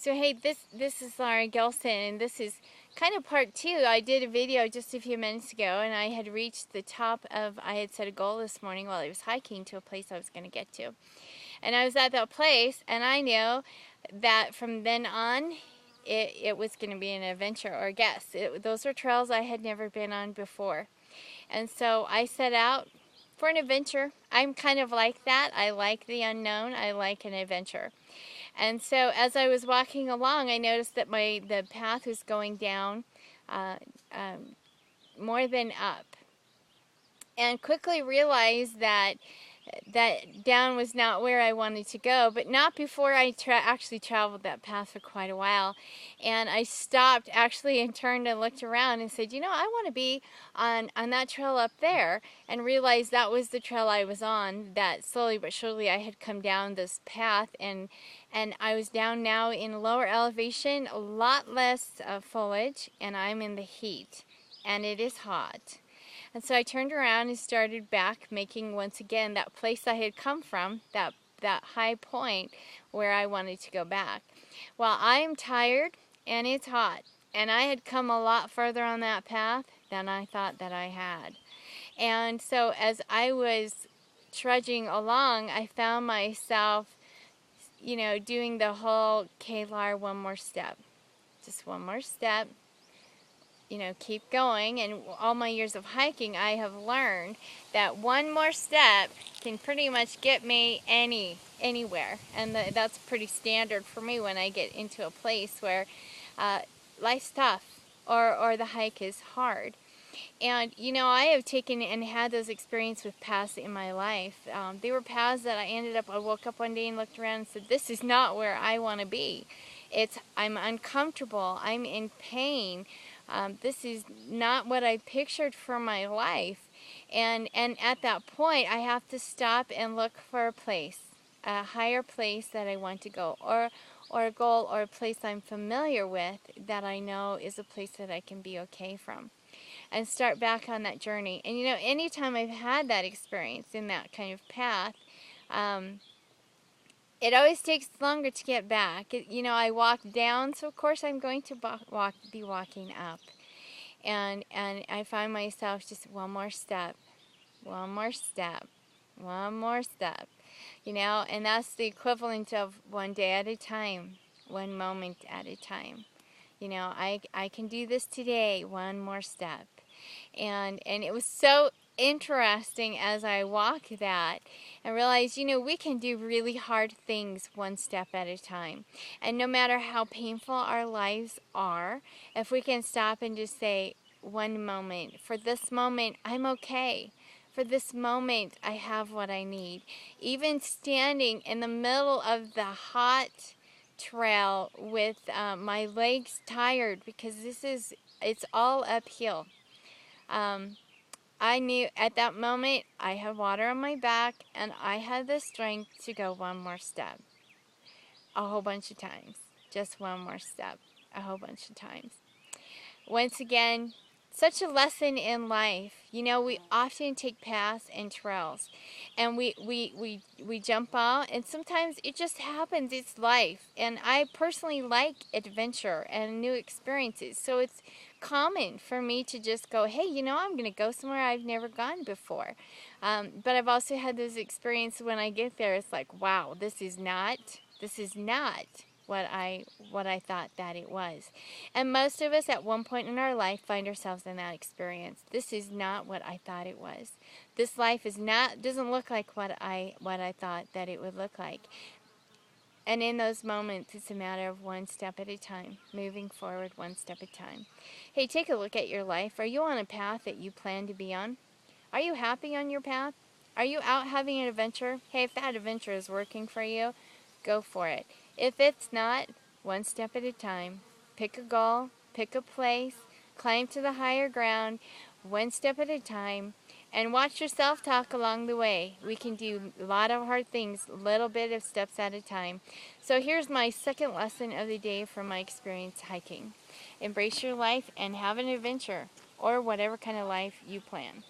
So hey, this is Laura Gilson, and this is kind of part two. I did a video just a few minutes ago, and I had reached the top of, I had set a goal this morning while I was hiking to a place I was going to get to. And I was at that place, and I knew that from then on, it was going to be an adventure, or guess. Those were trails I had never been on before. And so I set out for an adventure. I'm kind of like that. I like the unknown. I like an adventure. And so as I was walking along, I noticed that the path was going down uh, more than up, and quickly realized that down was not where I wanted to go, but not before I actually traveled that path for quite a while. And I stopped actually and turned and looked around and said, you know, I want to be on that trail up there, and realized that was the trail I was on, that slowly but surely I had come down this path, and I was down now in lower elevation, a lot less foliage, and I'm in the heat, and it is hot. And so I turned around and started back, making once again that place I had come from, that high point where I wanted to go back. Well, I am tired and it's hot, and I had come a lot further on that path than I thought that I had. And so as I was trudging along, I found myself, you know, doing the whole Klar, one more step, just one more step, you know, keep going. And all my years of hiking, I have learned that one more step can pretty much get me anywhere. And that's pretty standard for me when I get into a place where life's tough, or the hike is hard. And, you know, I have taken and had those experiences with paths in my life. They were paths that I woke up one day and looked around and said, this is not where I want to be. I'm uncomfortable. I'm in pain. This is not what I pictured for my life. And at that point, I have to stop and look for a place, a higher place that I want to go, or a goal, or a place I'm familiar with that I know is a place that I can be okay from, and start back on that journey. And you know, anytime I've had that experience in that kind of path, it always takes longer to get back. You know, I walked down, so of course I'm going to be walking up. And I find myself just one more step, one more step, one more step. You know, and that's the equivalent of one day at a time, one moment at a time. You know, I can do this today, one more step. And it was so interesting as I walked that and realized, you know, we can do really hard things one step at a time. And no matter how painful our lives are, if we can stop and just say, one moment, for this moment, I'm okay. For this moment, I have what I need. Even standing in the middle of the hot trail with my legs tired, because it's all uphill. I knew at that moment I had water on my back, and I had the strength to go one more step. A whole bunch of times. Just one more step. A whole bunch of times. Once again, such a lesson in life. You know, we often take paths and trails, and we jump out, and sometimes it just happens. It's life. And I personally like adventure and new experiences, so it's common for me to just go, hey, you know, I'm going to go somewhere I've never gone before. But I've also had those experiences when I get there, it's like, wow, this is not what I thought that it was. And most of us at one point in our life find ourselves in that experience. This is not what I thought it was. This life doesn't look like what I thought that it would look like. And in those moments, it's a matter of one step at a time, moving forward one step at a time. Hey, take a look at your life. Are you on a path that you plan to be on? Are you happy on your path? Are you out having an adventure? Hey, if that adventure is working for you, go for it. If it's not, one step at a time. Pick a goal, pick a place, climb to the higher ground, one step at a time, and watch your self-talk along the way. We can do a lot of hard things, a little bit of steps at a time. So here's my second lesson of the day from my experience hiking. Embrace your life and have an adventure, or whatever kind of life you plan.